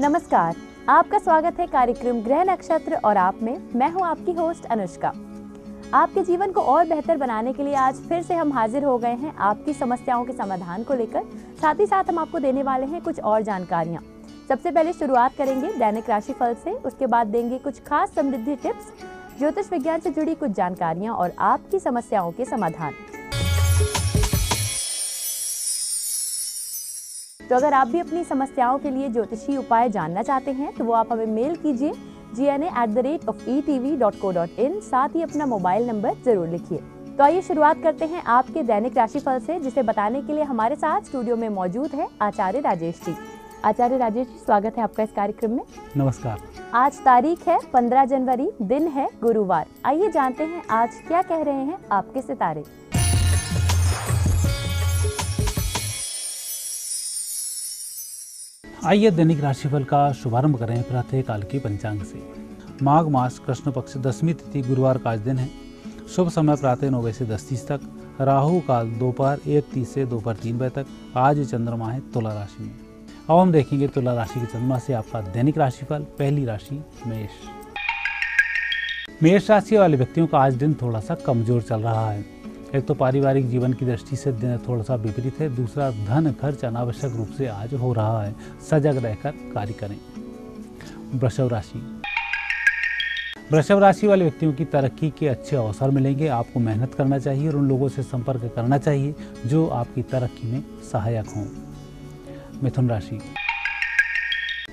नमस्कार, आपका स्वागत है कार्यक्रम ग्रह नक्षत्र और आप में। मैं हूं आपकी होस्ट अनुष्का। आपके जीवन को और बेहतर बनाने के लिए आज फिर से हम हाजिर हो गए हैं आपकी समस्याओं के समाधान को लेकर। साथ ही साथ हम आपको देने वाले हैं कुछ और जानकारियां। सबसे पहले शुरुआत करेंगे दैनिक राशिफल से, उसके बाद देंगे कुछ खास समृद्धि टिप्स, ज्योतिष विज्ञान से जुड़ी कुछ जानकारियां और आपकी समस्याओं के समाधान। तो अगर आप भी अपनी समस्याओं के लिए ज्योतिषी उपाय जानना चाहते हैं तो वो आप हमें मेल कीजिए gna@etv.co.in। साथ ही अपना मोबाइल नंबर जरूर लिखिए। तो आइए शुरुआत करते हैं आपके दैनिक राशिफल से, जिसे बताने के लिए हमारे साथ स्टूडियो में मौजूद है आचार्य राजेश जी। आचार्य राजेश जी, स्वागत है आपका इस कार्यक्रम में। नमस्कार। आज तारीख है 15 जनवरी, दिन है गुरुवार। आइए जानते हैं आज क्या कह रहे हैं आपके सितारे। आइए दैनिक राशिफल का शुभारंभ करें प्रातः काल की पंचांग से। माघ मास कृष्ण पक्ष दशमी तिथि गुरुवार का आज दिन है। शुभ समय प्रातः 9 बजे से 10:30 तक। राहु काल दोपहर 1:30 से दोपहर 3 बजे तक। आज चंद्रमा है तुला राशि में। अब हम देखेंगे तुला राशि के चंद्रमा से आपका दैनिक राशिफल। पहली राशि मेष। मेष राशि वाले व्यक्तियों का आज दिन थोड़ा सा कमजोर चल रहा है। एक तो पारिवारिक जीवन की दृष्टि से दिन थोड़ा सा विपरीत है, दूसरा धन खर्च अनावश्यक रूप से आज हो रहा है। सजग रहकर कार्य करें। वृषभ राशि। वृषभ राशि वाले व्यक्तियों की तरक्की के अच्छे अवसर मिलेंगे। आपको मेहनत करना चाहिए और उन लोगों से संपर्क करना चाहिए जो आपकी तरक्की में सहायक हों। मिथुन राशि।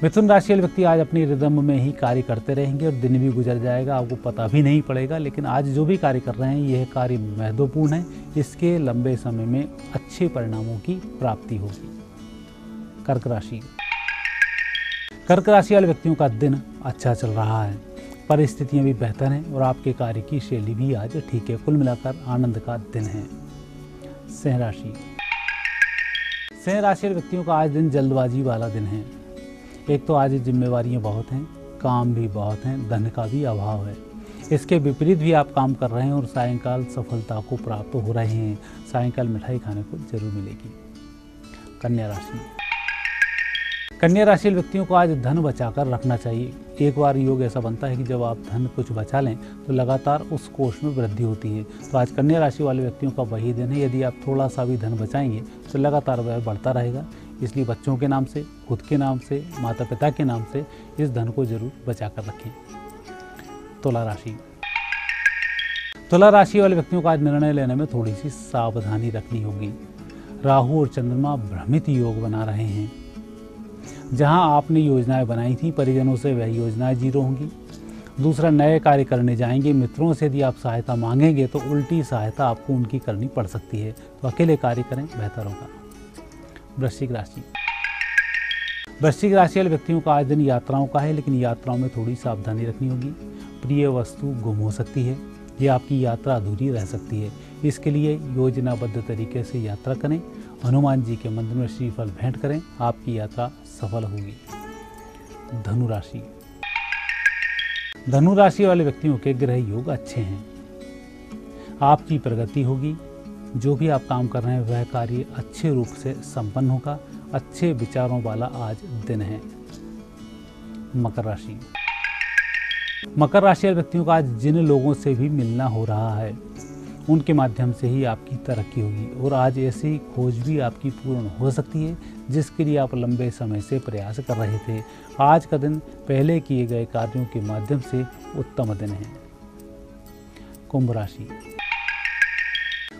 मिथुन राशि वाले व्यक्ति आज अपनी रिदम में ही कार्य करते रहेंगे और दिन भी गुजर जाएगा, आपको पता भी नहीं पड़ेगा। लेकिन आज जो भी कार्य कर रहे हैं यह कार्य महत्वपूर्ण है, इसके लंबे समय में अच्छे परिणामों की प्राप्ति होगी। कर्क राशि। कर्क राशि वाले व्यक्तियों का दिन अच्छा चल रहा है, परिस्थितियां भी बेहतर हैं और आपके कार्य की शैली भी आज ठीक है। कुल मिलाकर आनंद का दिन है। सिंह राशि। सिंह राशि वाले व्यक्तियों का आज दिन जल्दबाजी वाला दिन है। एक तो आज जिम्मेवारियां बहुत हैं, काम भी बहुत हैं, धन का भी अभाव है। इसके विपरीत भी आप काम कर रहे हैं और सायंकाल सफलता को प्राप्त हो रहे हैं। सायंकाल मिठाई खाने को जरूर मिलेगी। कन्या राशि। कन्या राशि व्यक्तियों को आज धन बचाकर रखना चाहिए। एक बार योग ऐसा बनता है कि जब आप धन कुछ बचा लें तो लगातार उस कोष में वृद्धि होती है। तो आज कन्या राशि वाले व्यक्तियों का वही दिन है। यदि आप थोड़ा सा भी धन बचाएंगे तो लगातार वह बढ़ता रहेगा। इसलिए बच्चों के नाम से, खुद के नाम से, माता पिता के नाम से इस धन को जरूर बचा कर रखें। तुला राशि। तुला राशि वाले व्यक्तियों को आज निर्णय लेने में थोड़ी सी सावधानी रखनी होगी। राहु और चंद्रमा भ्रमित योग बना रहे हैं। जहां आपने योजनाएं बनाई थी, परिजनों से वह योजनाएं जीरो होंगी। दूसरा, नए कार्य करने जाएंगे। मित्रों से यदि आप सहायता मांगेंगे तो उल्टी सहायता आपको उनकी करनी पड़ सकती है। तो अकेले कार्य करें, बेहतर होगा। वृश्चिक राशि। वृश्चिक राशि वाले व्यक्तियों का आज दिन यात्राओं का है, लेकिन यात्राओं में थोड़ी सावधानी रखनी होगी। प्रिय वस्तु गुम हो सकती है या आपकी यात्रा अधूरी रह सकती है। इसके लिए योजनाबद्ध तरीके से यात्रा करें। हनुमान जी के मंदिर में श्रीफल भेंट करें, आपकी यात्रा सफल होगी। धनु राशि। धनु राशि वाले व्यक्तियों के ग्रह योग अच्छे हैं। आपकी प्रगति होगी। जो भी आप काम कर रहे हैं वह कार्य अच्छे रूप से संपन्न होगा। अच्छे विचारों वाला आज दिन है। मकर राशि। मकर राशि वाले व्यक्तियों का आज जिन लोगों से भी मिलना हो रहा है उनके माध्यम से ही आपकी तरक्की होगी और आज ऐसी खोज भी आपकी पूर्ण हो सकती है जिसके लिए आप लंबे समय से प्रयास कर रहे थे। आज का दिन पहले किए गए कार्यों के माध्यम से उत्तम दिन है। कुंभ राशि।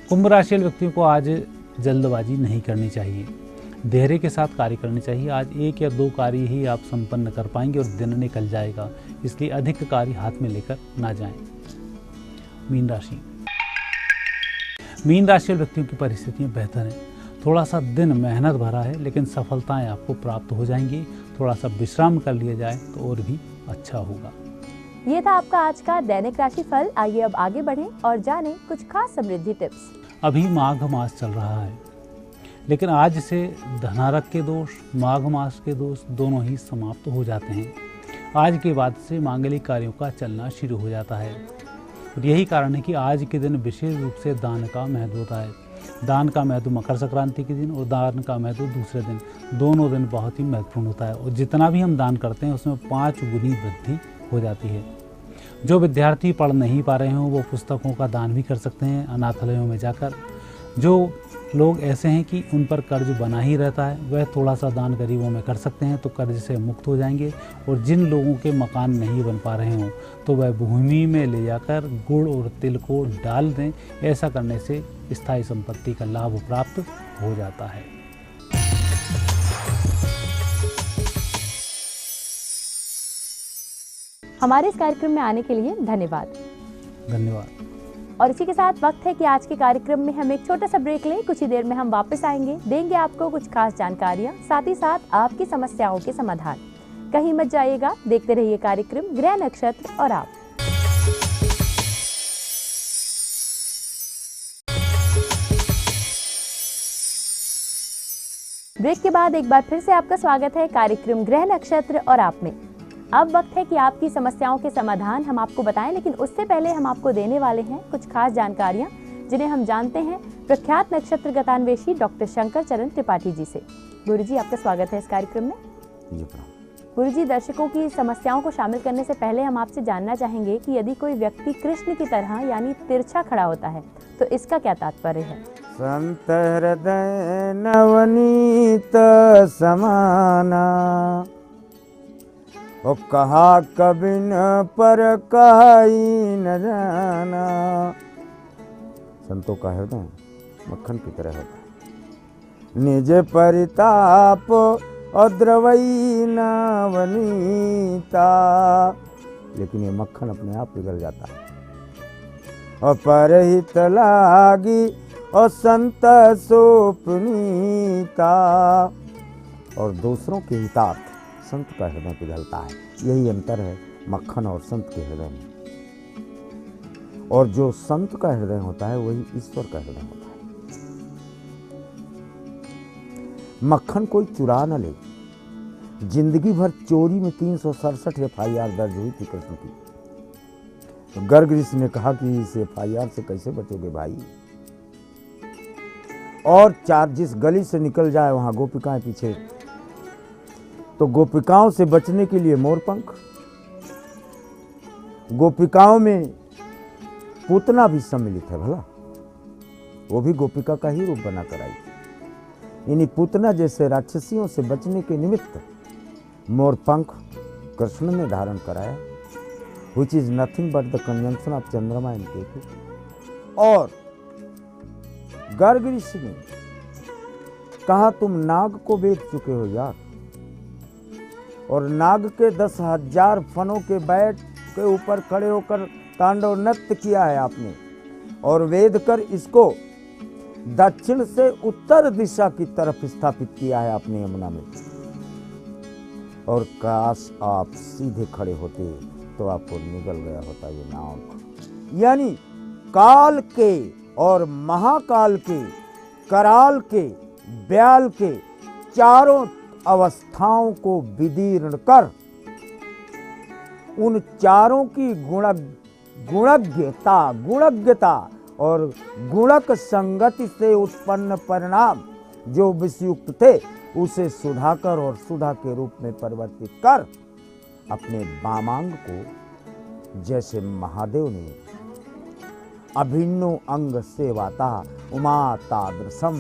कुंभ राशि व्यक्तियों को आज जल्दबाजी नहीं करनी चाहिए, धैर्य के साथ कार्य करनी चाहिए। आज 1 या 2 कार्य ही आप संपन्न कर पाएंगे और दिन निकल जाएगा, इसलिए अधिक कार्य हाथ में लेकर ना जाएं। मीन राशि। मीन राशि व्यक्तियों की परिस्थितियां बेहतर हैं। थोड़ा सा दिन मेहनत भरा है, लेकिन सफलताएं आपको प्राप्त हो जाएंगी। थोड़ा सा विश्राम कर लिया जाए तो और भी अच्छा होगा। ये था आपका आज का दैनिक राशिफल। आइए अब आगे बढ़ें और जानें कुछ खास समृद्धि टिप्स। अभी माघ मास चल रहा है, लेकिन आज से धनारक के दोष, माघ मास के दोष दोनों ही समाप्त हो जाते हैं। आज के बाद से मांगलिक कार्यों का चलना शुरू हो जाता है और यही कारण है कि आज के दिन विशेष रूप से दान का महत्व होता है। दान का महत्व मकर संक्रांति के दिन और दान का महत्व दूसरे दिन, दोनों दिन बहुत ही महत्वपूर्ण होता है। और जितना भी हम दान करते हैं उसमें 5 गुनी वृद्धि हो जाती है। जो विद्यार्थी पढ़ नहीं पा रहे हों वो पुस्तकों का दान भी कर सकते हैं अनाथालयों में जाकर। जो लोग ऐसे हैं कि उन पर कर्ज बना ही रहता है वह थोड़ा सा दान गरीबों में कर सकते हैं तो कर्ज से मुक्त हो जाएंगे। और जिन लोगों के मकान नहीं बन पा रहे हों तो वह भूमि में ले जाकर गुड़ और तिल को डाल दें। ऐसा करने से स्थायी संपत्ति का लाभ प्राप्त हो जाता है। हमारे इस कार्यक्रम में आने के लिए धन्यवाद। धन्यवाद। और इसी के साथ वक्त है कि आज के कार्यक्रम में हम एक छोटा सा ब्रेक लें। कुछ ही देर में हम वापस आएंगे, देंगे आपको कुछ खास जानकारियां, साथ ही साथ आपकी समस्याओं के समाधान। कहीं मत जाइएगा, देखते रहिए कार्यक्रम ग्रह नक्षत्र और आप। ब्रेक के बाद एक बार फिर से आपका स्वागत है कार्यक्रम ग्रह नक्षत्र और आप में। अब वक्त है कि आपकी समस्याओं के समाधान हम आपको बताएं, लेकिन उससे पहले हम आपको देने वाले हैं कुछ खास जानकारियां जिन्हें हम जानते हैं प्रख्यात नक्षत्र गतान्वेषी डॉक्टर शंकर चरण त्रिपाठी जी से। गुरुजी, आपका स्वागत है इस कार्यक्रम में। गुरुजी, दर्शकों की समस्याओं को शामिल करने से पहले हम आपसे जानना चाहेंगे कि यदि कोई व्यक्ति कृष्ण की तरह यानी तिरछा खड़ा होता है तो इसका क्या तात्पर्य है? संत हृदय नवनीत समाना, ओ कहा कभी न पर कहीं न जाना। संतों का हृदय मक्खन की तरह होता है, निज परिताप और द्रवई नवनीता, लेकिन ये मक्खन अपने आप पिघल जाता है। और परहित लागी और संत सोपनीता, और दूसरों के हितार्थ संत का हृदय पिघलता है। यही अंतर है मक्खन और संत के हृदय में। और जो संत का हृदय होता है वही ईश्वर का हृदय होता है। मक्खन कोई चुरा न ले। जिंदगी भर चोरी में 367 FIR दर्ज हुई थी कृष्ण की। तो गर्ग ऋषि ने कहा कि इस FIR से कैसे बचोगे भाई। और जिस गली से निकल जाए वहां गोपिकाएं पीछे, तो गोपिकाओं से बचने के लिए मोरपंख। गोपिकाओं में पूतना भी सम्मिलित है भला, वो भी गोपिका का ही रूप बनाकर आई। इन्हीं पूतना जैसे राक्षसियों से बचने के निमित्त मोरपंख कृष्ण ने धारण कराया, which is nothing but the conjunction of चंद्रमा एंड केतु। और गर्ग ऋषि ने कहा तुम नाग को बेच चुके हो यार, और नाग के 10,000 फनों के बैठ के ऊपर खड़े होकर तांडव नृत्य किया है आपने, और वेद कर इसको दक्षिण से उत्तर दिशा की तरफ स्थापित किया है आपने यमुना में। और काश आप सीधे खड़े होते तो आपको निगल गया होता ये नाग। यानी काल के और महाकाल के, कराल के, ब्याल के चारों अवस्थाओं को विदीर्ण कर उन चारों की गुणज्ञता और गुणक संगति से उत्पन्न परिणाम जो विषयुक्त थे उसे सुधाकर और सुधा के रूप में परिवर्तित कर अपने वामांग को, जैसे महादेव ने अभिन्नो अंग सेवाता उमा तादृशम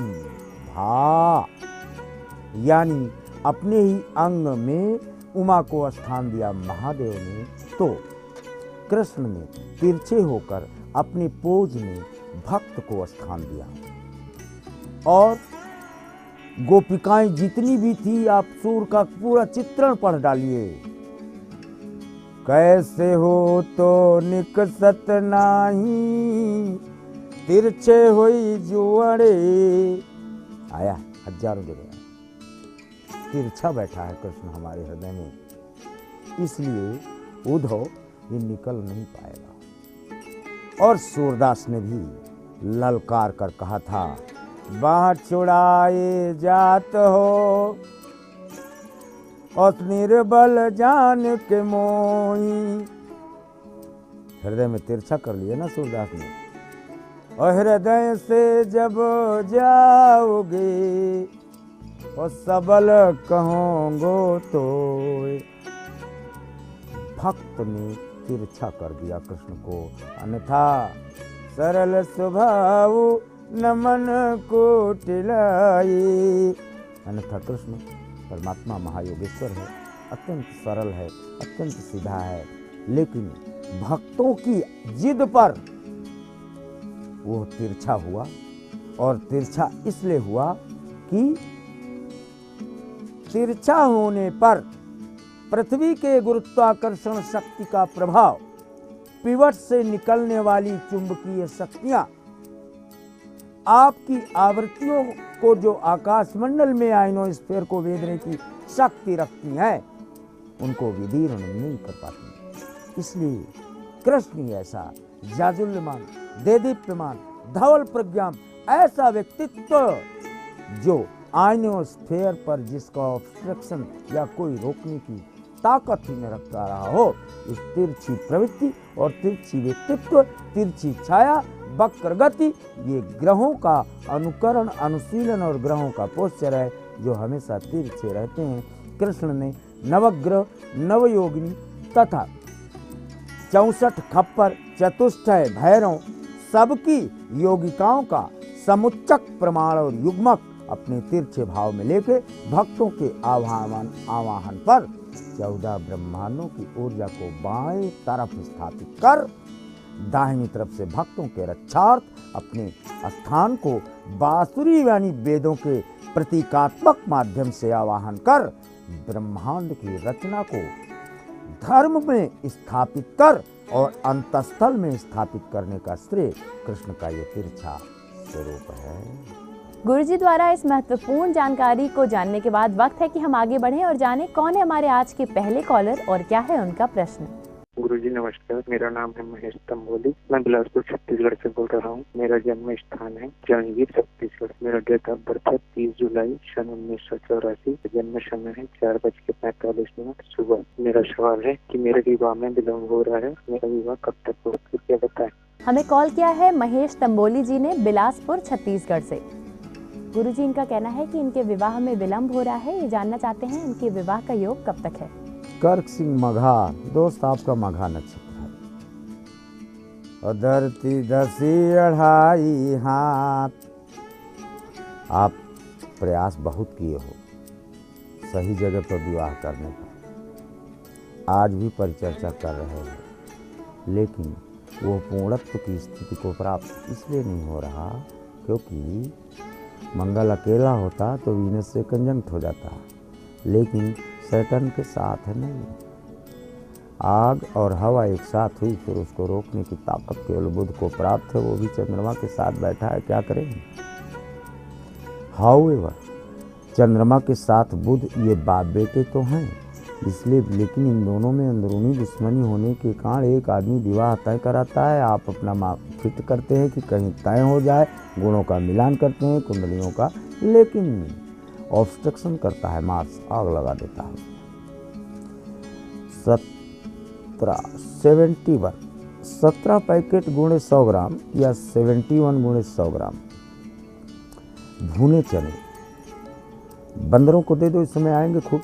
भा, यानी अपने ही अंग में उमा को स्थान दिया महादेव ने, तो कृष्ण ने तिरछे होकर अपनी पोज में भक्त को स्थान दिया। और गोपिकाएं जितनी भी थी, आप सूर का पूरा चित्रण पढ़ डालिए। कैसे हो तो निकसत नाही, तिरछे होई जुअड़े। आया हजारों जगह तिरछा बैठा है कृष्ण हमारे हृदय में, इसलिए उद्धव ये निकल नहीं पाएगा। और सूरदास ने भी ललकार कर कहा था, बाह छुड़ाए जात हो और निर्बल जान के मोही। हृदय में तिरछा कर लिया ना सूरदास ने, और हृदय से जब जाओगे और सबल कहोगो तो। भक्त ने तिरछा कर दिया कृष्ण को, अन्यथा सरल स्वभाव न मन को टिलाई। अन्यथा कृष्ण परमात्मा महायोगेश्वर है, अत्यंत सरल है, अत्यंत सीधा है, लेकिन भक्तों की जिद पर वो तिरछा हुआ। और तिरछा इसलिए हुआ कि तिरछा होने पर पृथ्वी के गुरुत्वाकर्षण शक्ति का प्रभाव, पिवट से निकलने वाली चुंबकीय शक्तियां आपकी आवृत्तियों को, जो आकाशमंडल में आयनोस्फीयर को भेदने की शक्ति रखती हैं, उनको विदीर्ण नहीं कर पाती। इसलिए कृष्ण ही ऐसा जाजुल्यमान, देदीप्यमान, धवल प्रज्ञान ऐसा व्यक्तित्व जो आयनोस्फीयर पर जिसका ऑब्स्ट्रक्शन या कोई रोकने की ताकत ही न रखता रहा हो, इस तिरछी प्रवृत्ति और तिरछी व्यक्तित्व, तिरछी छाया, वक्र गति, ये ग्रहों का अनुकरण, अनुशीलन और ग्रहों का पोस्चर है जो हमेशा तिरछे रहते हैं। कृष्ण ने नवग्रह, नवयोगिनी तथा 64 खप्पर, चतुष्टय भैरव सबकी योगिकाओं का समुच्चक प्रमाण और युग्मक अपने तिरछे भाव में लेके भक्तों के आवाहन पर 14 ब्रह्मांडों की ऊर्जा को बाएं तरफ स्थापित कर दाहिनी तरफ से भक्तों के रक्षार्थ अपने स्थान को बांसुरी यानी वेदों के प्रतीकात्मक माध्यम से आवाहन कर ब्रह्मांड की रचना को धर्म में स्थापित कर और अंतस्थल में स्थापित करने का श्रेय कृष्ण का ये तिरछा स्वरूप है। गुरुजी द्वारा इस महत्वपूर्ण जानकारी को जानने के बाद वक्त है कि हम आगे बढ़ें और जानें कौन है हमारे आज के पहले कॉलर और क्या है उनका प्रश्न। गुरुजी नमस्कार, मेरा नाम है महेश तंबोली, मैं बिलासपुर छत्तीसगढ़ से बोल रहा हूँ। मेरा जन्म स्थान है जंगीर छत्तीसगढ़। मेरा डेट ऑफ बर्थ है 30 जुलाई सन 1984। जन्म समय है 4:45 सुबह। मेरा सवाल है कि मेरे विवाह में विलम्ब हो रहा है, मेरा विवाह कब तक होगा, कृपया बताएं। हमें कॉल किया है महेश तंबोली जी ने बिलासपुर छत्तीसगढ़ से। गुरुजी इनका कहना है कि इनके विवाह में विलम्ब हो रहा है, ये जानना चाहते हैं इनके विवाह का योग कब तक है। कर्क सिंह मघा, दोस्त आपका मघा नक्षत्र है। और धरती 10 हाथ। आप प्रयास बहुत किए हो सही जगह पर विवाह करने का, आज भी परिचर्चा कर रहे हैं, लेकिन वो पूर्णत्व की स्थिति को प्राप्त इसलिए नहीं हो रहा क्योंकि मंगल अकेला होता तो वीनस से कंजंक्ट हो जाता, लेकिन सैटर्न के साथ है नहीं। आग और हवा एक साथ हुई, फिर उसको रोकने की ताकत केवल बुध को प्राप्त है, वो भी चंद्रमा के साथ बैठा है, क्या करेंगे। हाउएवर चंद्रमा के साथ बुध ये बाप बेटे तो हैं, इसलिए, लेकिन इन दोनों में अंदरूनी दुश्मनी होने के कारण एक आदमी विवाह तय कराता है, आप अपना माप फिट करते हैं कि कहीं तय हो जाए, गुणों का मिलान करते हैं, कुंडलियों का, लेकिन ऑब्स्ट्रक्शन करता है, मार्स आग लगा देता है। 17 पैकेट गुणे 100 ग्राम या 71 गुणे 100 ग्राम भुने चने बंदरों को दे दो, इस समय आएंगे खुद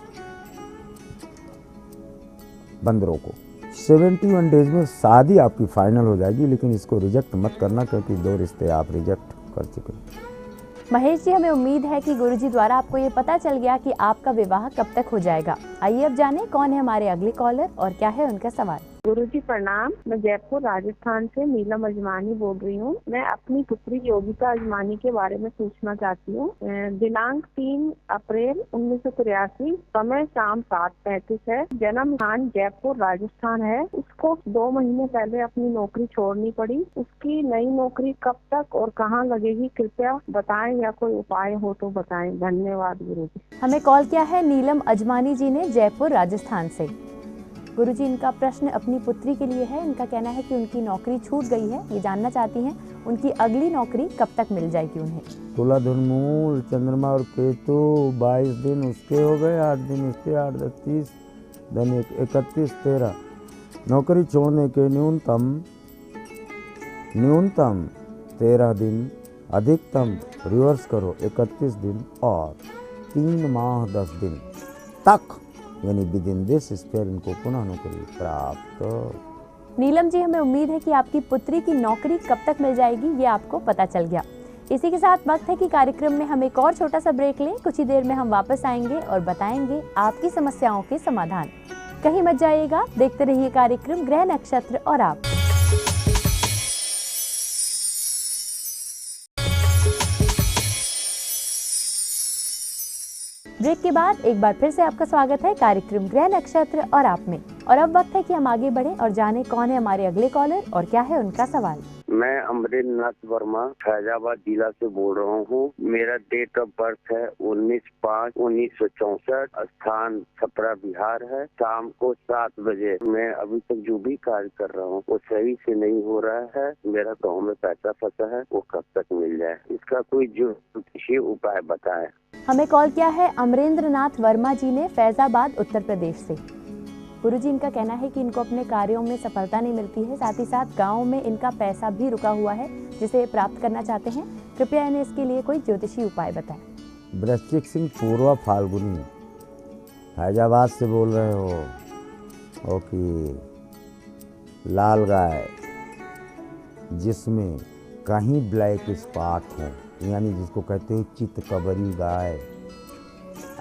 बंदरों को। 71 डेज में शादी आपकी फाइनल हो जाएगी, लेकिन इसको रिजेक्ट मत करना क्योंकि 2 रिश्ते आप रिजेक्ट कर चुके हैं। महेश जी, हमें उम्मीद है कि गुरुजी द्वारा आपको ये पता चल गया कि आपका विवाह कब तक हो जाएगा। आइए अब जानें कौन है हमारे अगले कॉलर और क्या है उनका सवाल। गुरुजी प्रणाम, मैं जयपुर राजस्थान से नीलम अजमानी बोल रही हूँ। मैं अपनी पुत्री योगिता अजमानी के बारे में पूछना चाहती हूँ। दिनांक 3 अप्रैल 1983, समय शाम 7:35 है, जन्म स्थान जयपुर राजस्थान है। उसको 2 महीने पहले अपनी नौकरी छोड़नी पड़ी। उसकी नई नौकरी कब तक और कहाँ लगेगी, कृपया बताएं, या कोई उपाय हो तो बताएं। धन्यवाद गुरुजी। हमें कॉल किया है नीलम अजमानी जी ने जयपुर राजस्थान से। गुरुजी इनका प्रश्न अपनी पुत्री के लिए है। इनका कहना है कि उनकी नौकरी छूट गई है, ये जानना चाहती हैं उनकी अगली नौकरी कब तक मिल जाएगी उन्हें। तुला धनुमूल चंद्रमा और केतु 22 दिन उसके हो गए, 8 दिन उसके, 8 10 30 धन 31 13। नौकरी छोड़ने के न्यूनतम 13 दिन, अधिकतम रिवर्स करो 31 दिन और 3 माह 10 दिन तक, यानी विद इन दिस स्पेयर इनको पुनः नौकरी प्राप्त। नीलम जी, हमें उम्मीद है कि आपकी पुत्री की नौकरी कब तक मिल जाएगी ये आपको पता चल गया। इसी के साथ वक्त है कि कार्यक्रम में हम एक और छोटा सा ब्रेक लें। कुछ ही देर में हम वापस आएंगे और बताएंगे आपकी समस्याओं के समाधान। कहीं मत जाइएगा, देखते रहिए कार्यक्रम ग्रह नक्षत्र और आप। ब्रेक के बाद एक बार फिर से आपका स्वागत है कार्यक्रम ग्रह नक्षत्र और आप में। और अब वक्त है कि हम आगे बढ़ें और जानें कौन है हमारे अगले कॉलर और क्या है उनका सवाल। मैं अमरेंद्र नाथ वर्मा फैजाबाद जिला से बोल रहा हूँ। मेरा डेट ऑफ बर्थ है 19/5/1964। स्थान छपरा बिहार है। शाम को 7 बजे। मैं अभी तक जो भी कार्य कर रहा हूँ वो सही से नहीं हो रहा है। मेरा गाँव में पैसा फंसा है, वो कब तक मिल जाए, इसका कोई ज्योतिषीय उपाय बताएं। हमें कॉल किया है अमरेंद्र नाथ वर्मा जी ने फैजाबाद उत्तर प्रदेश से। गुरुजी, इनका कहना है कि इनको अपने कार्यों में सफलता नहीं मिलती है, साथ ही साथ गांव में इनका पैसा भी रुका हुआ है जिसे प्राप्त करना चाहते हैं। कृपया इन्हें इसके लिए कोई ज्योतिषी उपाय बताएं। वृश्चिक सिंह पूर्वा फाल्गुनी फैजाबाद से बोल रहे हो कि लाल गाय जिसमें कहीं ब्लैक स्पॉट हो, यानी जिसको कहते हो चितकबरी गाय,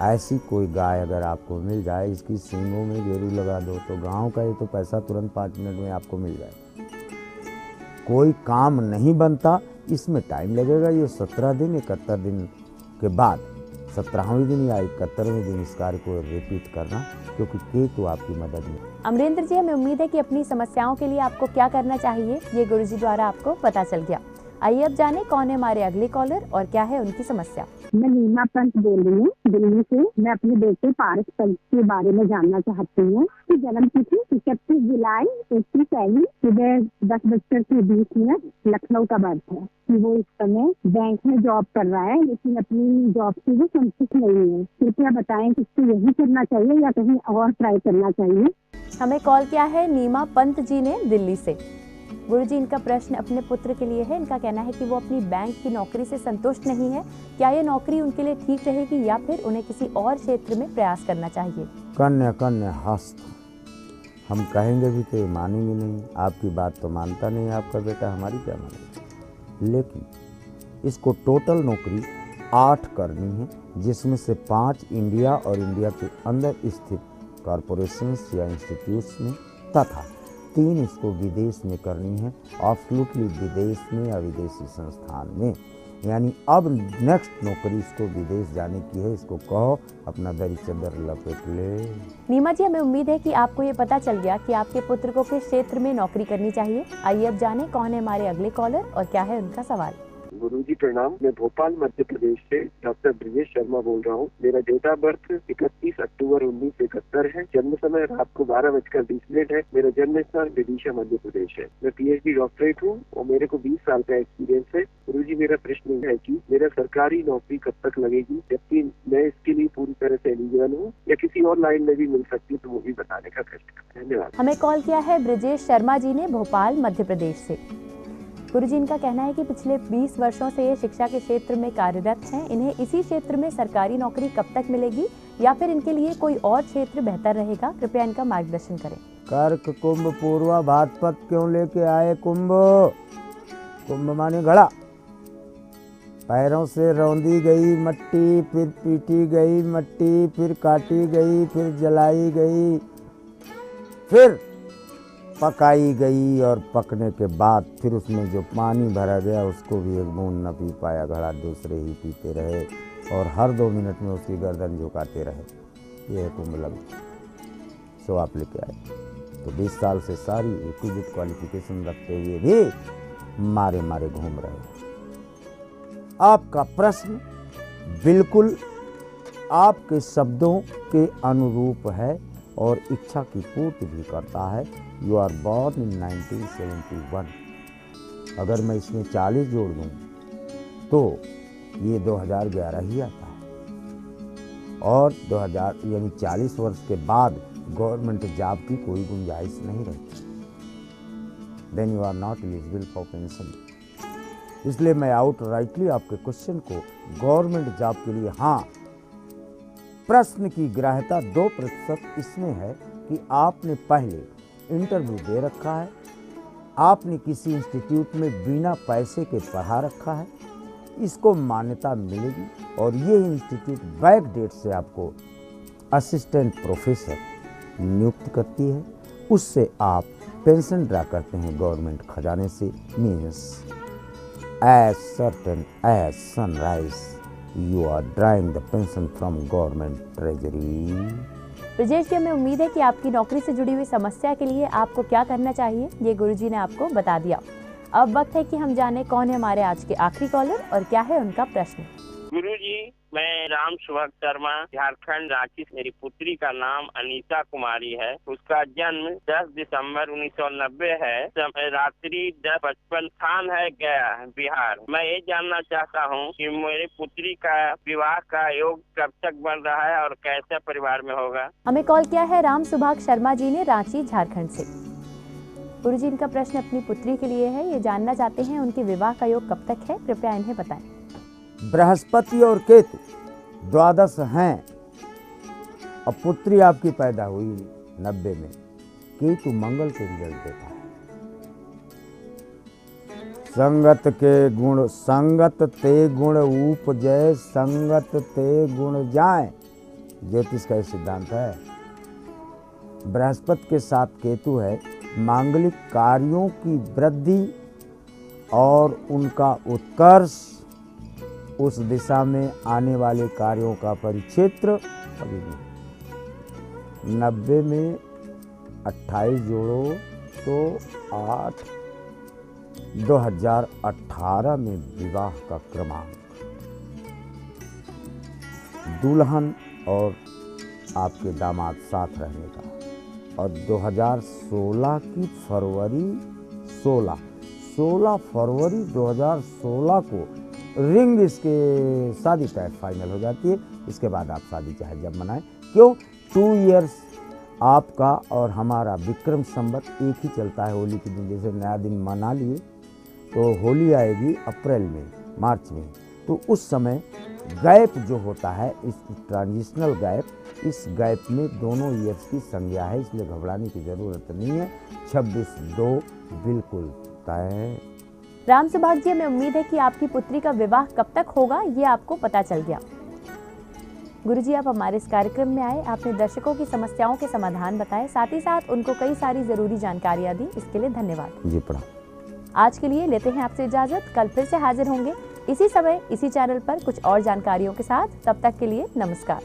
ऐसी कोई गाय अगर आपको मिल जाए, इसकी सींगों में गेरू लगा दो तो गांव का ये तो पैसा तुरंत 5 मिनट में आपको मिल जाए। कोई काम नहीं बनता, इसमें टाइम लगेगा। ये 17 दिन 71 दिन के बाद 17वें दिन या 71वें दिन इस कार्य को रिपीट करना, क्योंकि केतु आपकी मदद में। अमरेंद्र जी, हमें उम्मीद है कि अपनी समस्याओं के लिए आपको क्या करना चाहिए ये गुरुजी द्वारा आपको पता चल गया। आइए अब जाने कौन है हमारे अगले कॉलर और क्या है उनकी समस्या। मैं नीमा पंत बोल रही हूँ दिल्ली से। मैं अपने बेटे पारस पंत के बारे में जानना चाहती हूँ कि जन्म तिथि 31 जुलाई 87 सुबह 10:20 लखनऊ का बर्थ है कि वो इस समय बैंक में जॉब कर रहा है, लेकिन अपनी जॉब से वो संतुष्ट नहीं है। कृपया बताएं कि इसको यही करना चाहिए या कहीं और ट्राई करना चाहिए। हमें कॉल किया है नीमा पंत जी ने दिल्ली से। गुरुजी, इनका प्रश्न अपने पुत्र के लिए है। इनका कहना है कि वो अपनी बैंक की नौकरी से संतुष्ट नहीं है। क्या ये नौकरी उनके लिए ठीक रहेगी या फिर उन्हें किसी और क्षेत्र में प्रयास करना चाहिए। कन्या हस्त हम कहेंगे भी तो ये मानेंगे नहीं। आपकी बात तो मानता नहीं आपका बेटा, हमारी क्या मानेगा। लेकिन इसको टोटल नौकरी 8 करनी है, जिसमें से 5 इंडिया और इंडिया के अंदर स्थित कॉरपोरेशंस या इंस्टीट्यूट्स में तथा 3 इसको विदेश में करनी है, एब्सोल्युटली विदेश में या विदेशी संस्थान में। यानी अब नेक्स्ट नौकरी इसको विदेश जाने की है। इसको कहो अपना दरी चदर लपेट ले। नीमा जी, हमें उम्मीद है कि आपको ये पता चल गया कि आपके पुत्र को किस क्षेत्र में नौकरी करनी चाहिए। आइए अब जाने कौन है हमारे अगले कॉलर और क्या है उनका सवाल। गुरुजी प्रणाम। मैं भोपाल मध्य प्रदेश से डॉक्टर ब्रजेश शर्मा बोल रहा हूँ। मेरा डेट ऑफ बर्थ 31 अक्टूबर 1971 है। जन्म समय रात को 12:20 है। मेरा जन्म स्थान विदिशा मध्य प्रदेश है। मैं PhD डॉक्टरेट हूँ और मेरे को 20 साल का एक्सपीरियंस है। गुरुजी, मेरा प्रश्न है कि मेरा सरकारी नौकरी कब तक लगेगी, जबकि मैं इसके लिए पूरी तरह से एलिजिबल हूँ या किसी और लाइन में भी मिल सकती है, तो वो भी बताने का प्रश्न। धन्यवाद। हमें कॉल किया है ब्रजेश शर्मा जी ने भोपाल मध्य प्रदेश से। गुरुजी, इनका कहना है कि पिछले 20 वर्षों से ये शिक्षा के क्षेत्र में कार्यरत हैं। इन्हें इसी क्षेत्र में सरकारी नौकरी कब तक मिलेगी या फिर इनके लिए कोई और क्षेत्र बेहतर रहेगा। कृपया इनका मार्गदर्शन करें। कर्क कुंभ पूर्वा भाद्रपद क्यों लेके आए कुंभ। कुंभ माने घड़ा। पैरों से रौंदी गई मट्टी, फिर पीटी गई मट्टी, फिर काटी गई, फिर जलाई गई, फिर पकाई गई और पकने के बाद फिर उसमें जो पानी भरा गया उसको भी एक बूंद न पी पाया घड़ा, दूसरे ही पीते रहे और हर 2 मिनट में उसकी गर्दन झुकाते रहे। ये कुंभ लग्न। सो आप लेके आए तो 20 साल से सारी रिक्विजिट क्वालिफिकेशन रखते हुए भी मारे मारे घूम रहे। आपका प्रश्न बिल्कुल आपके शब्दों के अनुरूप है और इच्छा की पूर्ति भी करता है। You are born in 1971। अगर मैं इसमें 40 जोड़ दूँ तो ये 2011 ही आता है और 2000 यानी 40 वर्ष के बाद गवर्नमेंट जॉब की कोई गुंजाइश नहीं रहती। Then you are not eligible for pension. इसलिए मैं आउटराइटली आपके क्वेश्चन को गवर्नमेंट जॉब के लिए, हाँ, प्रश्न की ग्राह्यता 2% इसमें है कि आपने पहले इंटरव्यू दे रखा है, आपने किसी इंस्टीट्यूट में बिना पैसे के पढ़ा रखा है, इसको मान्यता मिलेगी और ये इंस्टीट्यूट बैक डेट से आपको असिस्टेंट प्रोफेसर नियुक्त करती है। उससे आप पेंशन ड्रा करते हैं गवर्नमेंट खजाने से। Means as certain as sunrise you are drawing the pension from government treasury. Brajesh ji, हमें उम्मीद है कि आपकी नौकरी से जुड़ी हुई समस्या के लिए आपको क्या करना चाहिए ये गुरुजी ने आपको बता दिया। अब वक्त है कि हम जाने कौन है हमारे आज के आखिरी कॉलर और क्या है उनका प्रश्न। गुरुजी, मैं राम सुभाष शर्मा, झारखंड, रांची। मेरी पुत्री का नाम अनीता कुमारी है। उसका जन्म 10 दिसंबर 1990 है। रात्रि 10:55, स्थान है गया, बिहार। मैं ये जानना चाहता हूँ कि मेरी पुत्री का विवाह का योग कब तक बन रहा है और कैसे परिवार में होगा। हमें कॉल किया है राम सुभाष शर्मा जी ने, रांची, झारखंड से। गुरुजी, इनका प्रश्न अपनी पुत्री के लिए है। ये जानना चाहते हैं उनके विवाह का योग कब तक है, कृपया इन्हें बताएं। बृहस्पति और केतु द्वादश हैं। अब पुत्री आपकी पैदा हुई 90 में। केतु मंगल के रिजल्ट देता है। संगत के गुण, संगत ते गुण उपजय, संगत ते गुण जाए, ज्योतिष का ये सिद्धांत है। बृहस्पति के साथ केतु है, मांगलिक कार्यों की वृद्धि और उनका उत्कर्ष, उस दिशा में आने वाले कार्यों का परिक्षेत्र कभी नहीं। 90 में 28 जोड़ो तो 8, 2018 में विवाह का क्रमांक, दुल्हन और आपके दामाद साथ रहने का, और 2016 की फरवरी 16 फरवरी 2016 को रिंग इसके शादी तय फाइनल हो जाती है। इसके बाद आप शादी चाहे जब मनाएं। क्यों? 2 इयर्स आपका और हमारा विक्रम संवत एक ही चलता है। होली के दिन जैसे नया दिन मना लिए तो होली आएगी अप्रैल में, मार्च में, तो उस समय गैप जो होता है, इस ट्रांजिशनल गैप, इस गैप में दोनों ईयर्स की संज्ञा है, इसलिए घबराने की ज़रूरत नहीं है। 26/2 बिल्कुल तय। राम सुभाष जी, हमें उम्मीद है कि आपकी पुत्री का विवाह कब तक होगा ये आपको पता चल गया। गुरुजी, आप हमारे इस कार्यक्रम में आए, आपने दर्शकों की समस्याओं के समाधान बताए, साथ ही साथ उनको कई सारी जरूरी जानकारियां दी, इसके लिए धन्यवाद जी। पढ़ा। आज के लिए लेते हैं आपसे इजाजत। कल फिर से हाजिर होंगे इसी समय इसी चैनल पर कुछ और जानकारियों के साथ। तब तक के लिए नमस्कार।